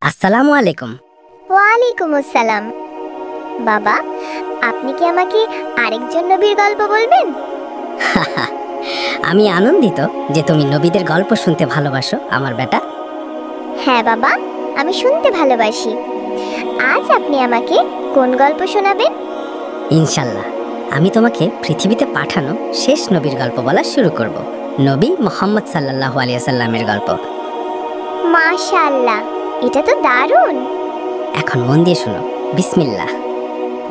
আসসালামু আলাইকুম। ওয়ালাইকুম আসসালাম। বাবা, আপনি কি আমাকে আরেকজন নবীর গল্প বলবেন? আমি আনন্দিত যে তুমি নবীদের গল্প শুনতে ভালোবাসো আমার বেটা। হ্যাঁ বাবা, আমি শুনতে ভালোবাসি। আজ আপনি আমাকে কোন গল্প শোনাবেন? ইনশাল্লাহ আমি তোমাকে পৃথিবীতে পাঠানো শেষ নবীর গল্প বলা শুরু করব। নবী মুহাম্মদ সাল্লাল্লাহু আলাইহি ওয়াসাল্লামের গল্প। মাশাআল্লাহ, এটা তো দারুণ। এখন মন দিয়ে শুনো। বিসমিল্লাহ।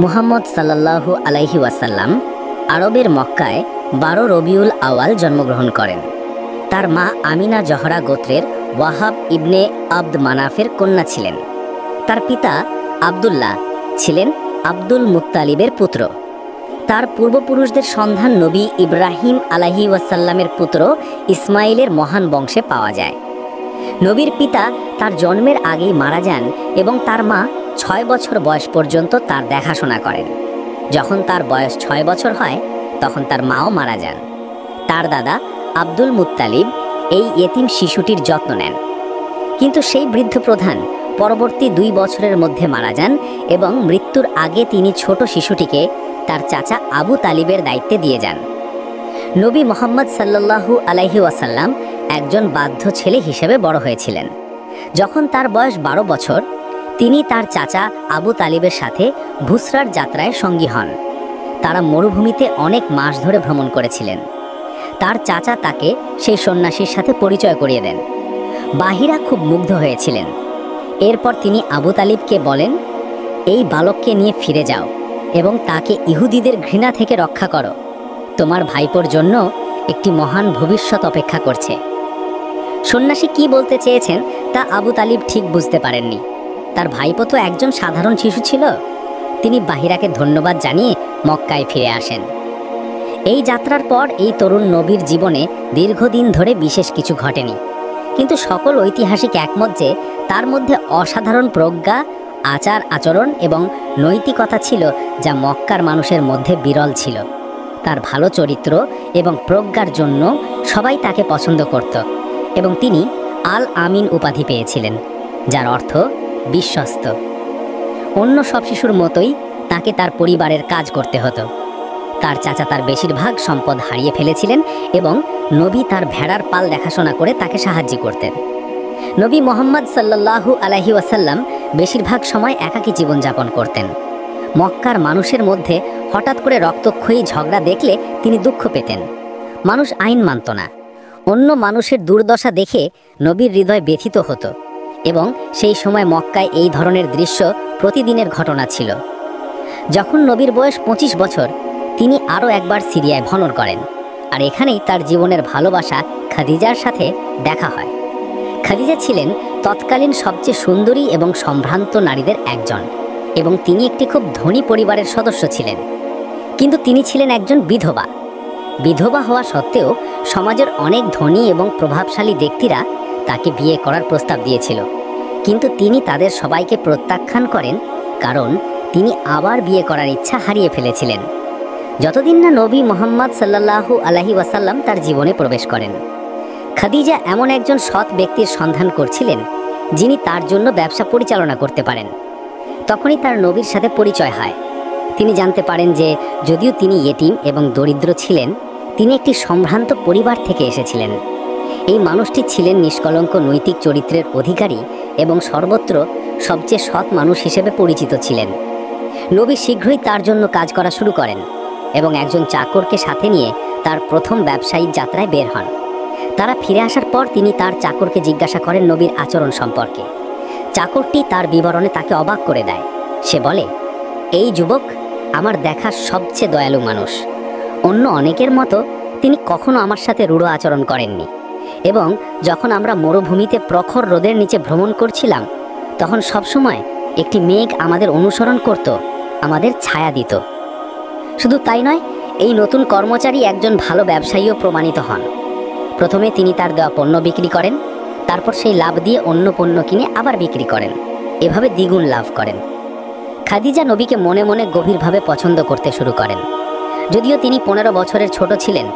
মুহাম্মদ সাল্লাল্লাহু আলাইহি ওয়াসাল্লাম আরবের মক্কায় 12 রবিউল আওয়াল জন্মগ্রহণ করেন। তার মা আমিনা জহরা গোত্রের ওয়াহাব ইবনে আব্দ মানাফের কন্যা ছিলেন। তার পিতা আব্দুল্লাহ ছিলেন আব্দুল মুত্তালিবের পুত্র। তার পূর্বপুরুষদের সন্ধান নবী ইব্রাহিম আলাইহি ওয়াসাল্লামের পুত্র ইসমাইলের মহান বংশে পাওয়া যায়। নবীর পিতা তার জন্মের আগেই মারা যান এবং তার মা 6 বছর বয়স পর্যন্ত তার দেখাশোনা করেন। যখন তার বয়স 6 বছর হয় তখন তার মাও মারা যান। তার দাদা আব্দুল মুত্তালিব এই এতিম শিশুটির যত্ন নেন, কিন্তু সেই বৃদ্ধ প্রধান পরবর্তী 2 বছরের মধ্যে মারা যান এবং মৃত্যুর আগে তিনি ছোট শিশুটিকে তার চাচা আবু তালিবের দায়িত্বে দিয়ে যান। নবী মুহাম্মদ সাল্লাল্লাহু আলাইহি ওয়াসাল্লাম একজন বাধ্য ছেলে হিসেবে বড় হয়েছিলেন। যখন তার বয়স 12 বছর তিনি তার চাচা আবু তালিবের সাথে বুসরার যাত্রায় সঙ্গী হন। তারা মরুভূমিতে অনেক মাস ধরে ভ্রমণ করেছিলেন। তার চাচা তাকে সেই সন্ন্যাসীর সাথে পরিচয় করিয়ে দেন। বাহিরা খুব মুগ্ধ হয়েছিলেন। এরপর তিনি আবু তালিবকে বলেন, এই বালককে নিয়ে ফিরে যাও এবং তাকে ইহুদিদের ঘৃণা থেকে রক্ষা করো। তোমার ভাইপোর জন্য একটি মহান ভবিষ্যৎ অপেক্ষা করছে। সন্ন্যাসী কি বলতে চেয়েছেন তা আবু তালিব ঠিক বুঝতে পারেননি। তার ভাইপো তো একজন সাধারণ শিশু ছিল। তিনি বাহিরাকে ধন্যবাদ জানিয়ে মক্কায় ফিরে আসেন। এই যাত্রার পর এই তরুণ নবীর জীবনে দীর্ঘদিন ধরে বিশেষ কিছু ঘটেনি, কিন্তু সকল ঐতিহাসিক একমত যে তার মধ্যে অসাধারণ প্রজ্ঞা, আচার আচরণ এবং নৈতিকতা ছিল যা মক্কার মানুষের মধ্যে বিরল ছিল। তার ভালো চরিত্র এবং প্রজ্ঞার জন্য সবাই তাকে পছন্দ করত এবং তিনি আল আমিন উপাধি পেয়েছিলেন, যার অর্থ বিশ্বস্ত। অন্য সব শিশুর মতোই তাকে তার পরিবারের কাজ করতে হতো। তার চাচা তার বেশিরভাগ সম্পদ হারিয়ে ফেলেছিলেন এবং নবী তার ভেড়ার পাল দেখাশোনা করে তাকে সাহায্য করতেন। নবী মুহাম্মদ সাল্লাল্লাহু আলাইহি ওয়াসাল্লাম বেশিরভাগ সময় একাকী জীবনযাপন করতেন। মক্কার মানুষের মধ্যে হঠাৎ করে রক্তক্ষয়ী ঝগড়া দেখলে তিনি দুঃখ পেতেন। মানুষ আইন মানত না। অন্য মানুষের দুর্দশা দেখে নবীর হৃদয় ব্যথিত হতো এবং সেই সময় মক্কায় এই ধরনের দৃশ্য প্রতিদিনের ঘটনা ছিল। যখন নবীর বয়স 25 বছর তিনি আরও একবার সিরিয়ায় ভ্রমণ করেন, আর এখানেই তার জীবনের ভালোবাসা খাদিজার সাথে দেখা হয়। খাদিজা ছিলেন তৎকালীন সবচেয়ে সুন্দরী এবং সম্ভ্রান্ত নারীদের একজন এবং তিনি একটি খুব ধনী পরিবারের সদস্য ছিলেন। কিন্তু তিনি ছিলেন একজন বিধবা। বিধবা হওয়া সত্ত্বেও সমাজের অনেক ধনী এবং প্রভাবশালী ব্যক্তিরা তাকে বিয়ে করার প্রস্তাব দিয়েছিল, কিন্তু তিনি তাদের সবাইকে প্রত্যাখ্যান করেন কারণ তিনি আবার বিয়ে করার ইচ্ছা হারিয়ে ফেলেছিলেন যতদিন না নবী মুহাম্মদ সাল্লাল্লাহু আলাইহি ওয়াসাল্লাম তার জীবনে প্রবেশ করেন। খাদিজা এমন একজন সৎ ব্যক্তির সন্ধান করছিলেন যিনি তার জন্য ব্যবসা পরিচালনা করতে পারেন। তখনই তার নবীর সাথে পরিচয় হয়। তিনি জানতে পারেন যে যদিও তিনি ইয়েতিম এবং দরিদ্র ছিলেন, তিনি একটি সম্ভ্রান্ত পরিবার থেকে এসেছিলেন। এই মানুষটি ছিলেন নিষ্কলঙ্ক নৈতিক চরিত্রের অধিকারী এবং সর্বত্র সবচেয়ে সৎ মানুষ হিসেবে পরিচিত ছিলেন। নবী শীঘ্রই তার জন্য কাজ করা শুরু করেন এবং একজন চাকরকে সাথে নিয়ে তার প্রথম ব্যবসায়িক যাত্রায় বের হন। তারা ফিরে আসার পর তিনি তার চাকরকে জিজ্ঞাসা করেন নবীর আচরণ সম্পর্কে। চাকরটি তার বিবরণে তাকে অবাক করে দেয়। সে বলে, এই যুবক আমার দেখা সবচেয়ে দয়ালু মানুষ। অন্য অনেকের মতো তিনি কখনো আমার সাথে রূঢ় আচরণ করেননি এবং যখন আমরা মরুভূমিতে প্রখর রোদের নিচে ভ্রমণ করছিলাম তখন সবসময় একটি মেঘ আমাদের অনুসরণ করত, আমাদের ছায়া দিত। শুধু তাই নয়, এই নতুন কর্মচারী একজন ভালো ব্যবসায়ীও প্রমাণিত হন। প্রথমে তিনি তার দেওয়া পণ্য বিক্রি করেন, তারপর সেই লাভ দিয়ে অন্য পণ্য কিনে আবার বিক্রি করেন, এভাবে দ্বিগুণ লাভ করেন। খাদিজা নবীকে মনে মনে গভীরভাবে পছন্দ করতে শুরু করেন। যদিও তিনি 15 বছরের ছোট ছিলেন,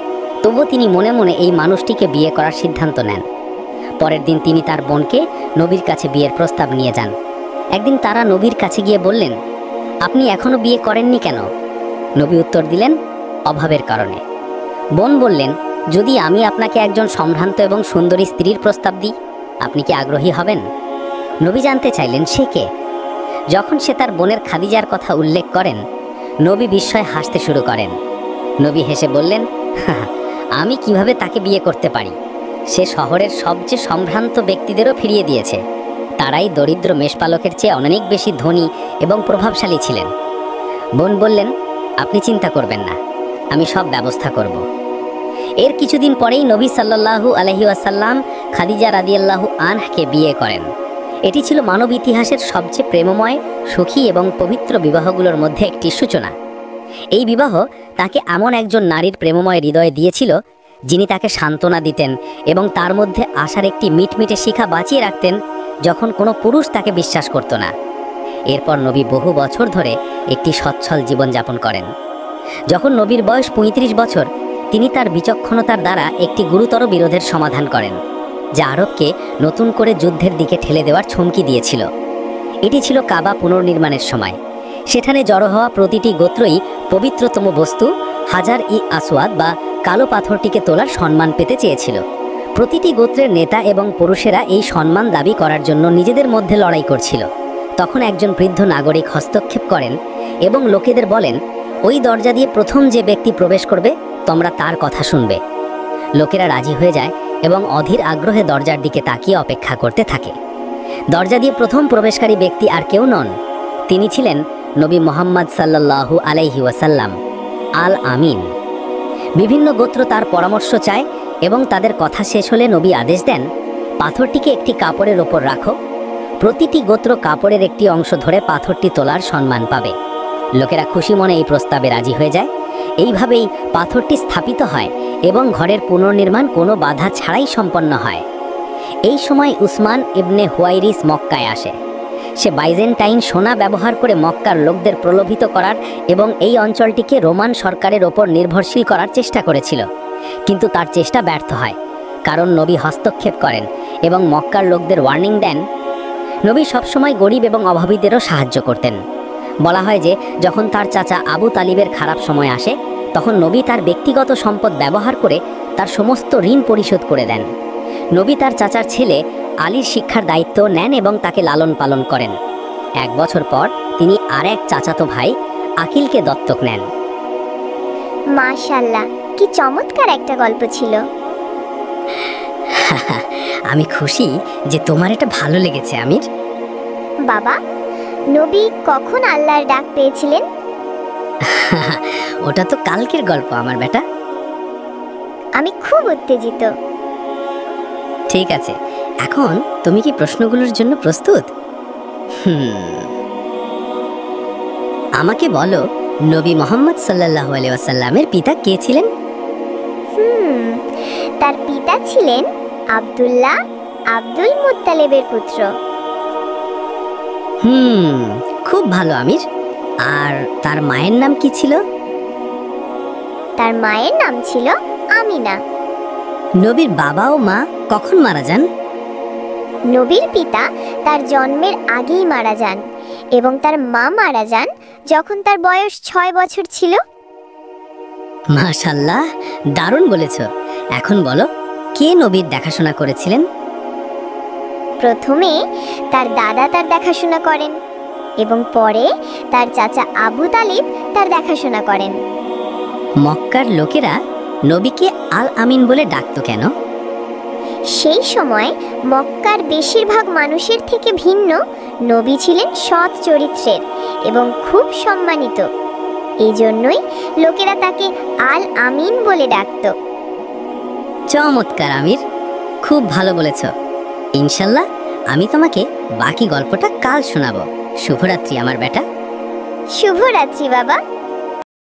তবুও তিনি মনে মনে এই মানুষটিকে বিয়ে করার সিদ্ধান্ত নেন। পরের দিন তিনি তার বোনকে নবীর কাছে বিয়ের প্রস্তাব নিয়ে যান। একদিন তারা নবীর কাছে গিয়ে বললেন, আপনি এখনো বিয়ে করেননি কেন? নবী উত্তর দিলেন, অভাবের কারণে। বোন বললেন, যদি আমি আপনাকে একজন সম্ভ্রান্ত এবং সুন্দরী স্ত্রীর প্রস্তাব দিই, আপনি কি আগ্রহী হবেন? নবী জানতে চাইলেন সে কে। যখন সে তার বোনের খাদিজার কথা উল্লেখ করেন, নবী বিস্ময়ে হাসতে শুরু করেন। নবী হেসে বললেন, আমি কিভাবে তাকে বিয়ে করতে পারি? সে শহরের সবচেয়ে সম্ভ্রান্ত ব্যক্তিদেরও ফিরিয়ে দিয়েছে। তারাই দরিদ্র মেষপালকের চেয়ে অনেক বেশি ধনী এবং প্রভাবশালী ছিলেন। বোন বললেন, আপনি চিন্তা করবেন না, আমি সব ব্যবস্থা করব। এর কিছুদিন পরেই নবী সাল্লাল্লাহু আলাইহি ওয়াসাল্লাম খাদিজা রাদিয়াল্লাহু আনহাকে বিয়ে করেন। এটি ছিল মানব ইতিহাসের সবচেয়ে প্রেমময়, সুখী এবং পবিত্র বিবাহগুলোর মধ্যে একটি সূচনা। এই বিবাহ তাকে এমন একজন নারীর প্রেমময় হৃদয় দিয়েছিল, যিনি তাকে সান্ত্বনা দিতেন এবং তার মধ্যে আশার একটি মিটমিটে শিখা বাঁচিয়ে রাখতেন যখন কোনো পুরুষ তাকে বিশ্বাস করত না। এরপর নবী বহু বছর ধরে একটি সচ্ছল জীবনযাপন করেন। যখন নবীর বয়স ৩৫ বছর, তিনি তার বিচক্ষণতার দ্বারা একটি গুরুতর বিরোধের সমাধান করেন, যা আরবকে নতুন করে যুদ্ধের দিকে ঠেলে দেওয়ার হুমকি দিয়েছিল। এটি ছিল কাবা পুনর্নির্মাণের সময়। সেখানে জড়ো হওয়া প্রতিটি গোত্রই পবিত্রতম বস্তু হাজার ই আসওয়াদ বা কালো পাথরটিকে তোলার সম্মান পেতে চেয়েছিল। প্রতিটি গোত্রের নেতা এবং পুরুষেরা এই সম্মান দাবি করার জন্য নিজেদের মধ্যে লড়াই করছিল। তখন একজন বৃদ্ধ নাগরিক হস্তক্ষেপ করেন এবং লোকেদের বলেন, ওই দরজা দিয়ে প্রথম যে ব্যক্তি প্রবেশ করবে, তোমরা তার কথা শুনবে। লোকেরা রাজি হয়ে যায় এবং অধীর আগ্রহে দরজার দিকে তাকিয়ে অপেক্ষা করতে থাকে। দরজা দিয়ে প্রথম প্রবেশকারী ব্যক্তি আর কেউ নন, তিনি ছিলেন নবী মুহাম্মদ সাল্লাল্লাহু আলাইহি ওয়াসাল্লাম, আল আমিন। বিভিন্ন গোত্র তার পরামর্শ চায় এবং তাদের কথা শেষ হলে নবী আদেশ দেন, পাথরটিকে একটি কাপড়ের ওপর রাখো। প্রতিটি গোত্র কাপড়ের একটি অংশ ধরে পাথরটি তোলার সম্মান পাবে। লোকেরা খুশি মনে এই প্রস্তাবে রাজি হয়ে যায়। এইভাবেই পাথরটি স্থাপিত হয় এবং ঘরের পুনর্নির্মাণ কোনো বাধা ছাড়াই সম্পন্ন হয়। এই সময় উসমান ইবনে হুয়াইরিস মক্কায় আসে। সে বাইজেন্টাইন সোনা ব্যবহার করে মক্কার লোকদের প্রলোভিত করার এবং এই অঞ্চলটিকে রোমান সরকারের ওপর নির্ভরশীল করার চেষ্টা করেছিল, কিন্তু তার চেষ্টা ব্যর্থ হয়, কারণ নবী হস্তক্ষেপ করেন এবং মক্কার লোকদের ওয়ার্নিং দেন। নবী সবসময় গরিব এবং অভাবীদেরও সাহায্য করতেন। বলা হয় যে যখন তার চাচা আবু তালিবের খারাপ সময় আসে, তখন নবী তার ব্যক্তিগত সম্পদ ব্যবহার করে তার সমস্ত ঋণ পরিশোধ করে দেন। নবী তার চাচার ছেলে আলীর শিক্ষার দায়িত্ব নেন এবং তাকে লালন পালন করেন। 1 বছর পর তিনি আরেক চাচাতো ভাই আকিলকে দত্তক নেন। মাশাআল্লাহ, কি চমৎকার একটা গল্প ছিল। আমি খুশি যে তোমার এটা ভালো লেগেছে আমির। বাবা, নবী কখন আল্লাহর ডাক পেয়েছিলেন? ওটা তো কালকের গল্প আমার বেটা। আমি খুব উত্তেজিত। ঠিক আছে, এখন তুমি কি প্রশ্নগুলোর জন্য প্রস্তুত? আমাকে বলো, নবী মুহাম্মদ সাল্লাল্লাহু আলাইহি ওয়াসাল্লামের পিতা কে ছিলেন? তার পিতা ছিলেন আব্দুল্লাহ, আব্দুল মুত্তালিবের পুত্র। খুব ভালো আমির। আর তার মায়ের নাম কি ছিল? তার মায়ের নাম ছিল আমিনা। নবীর বাবা ও মা কখন মারা যান? নবীর পিতা তার জন্মের আগেই মারা যান এবং তার মা মারা যান যখন তার বয়স 6 বছর ছিল। মাশাআল্লাহ, দারুণ বলেছ। এখন বলো, কে নবীর দেখাশোনা করেছিলেন? প্রথমে তার দাদা তার দেখাশোনা করেন এবং পরে তার চাচা আবু তালিব তার দেখাশোনা করেন। মক্কার লোকেরা নবীকে আল আমিন বলে ডাকতো কেন? সেই সময় মক্কার বেশিরভাগ মানুষের থেকে ভিন্ন নবী ছিলেন সৎ চরিত্রের এবং খুব সম্মানিত। এই জন্যই লোকেরা তাকে আল আমিন বলে ডাকত। চমৎকার আমির, খুব ভালো বলেছ। ইনশাল্লাহ আমি তোমাকে বাকি গল্পটা কাল শোনাবো। শুভরাত্রি আমার বেটা। শুভরাত্রি বাবা।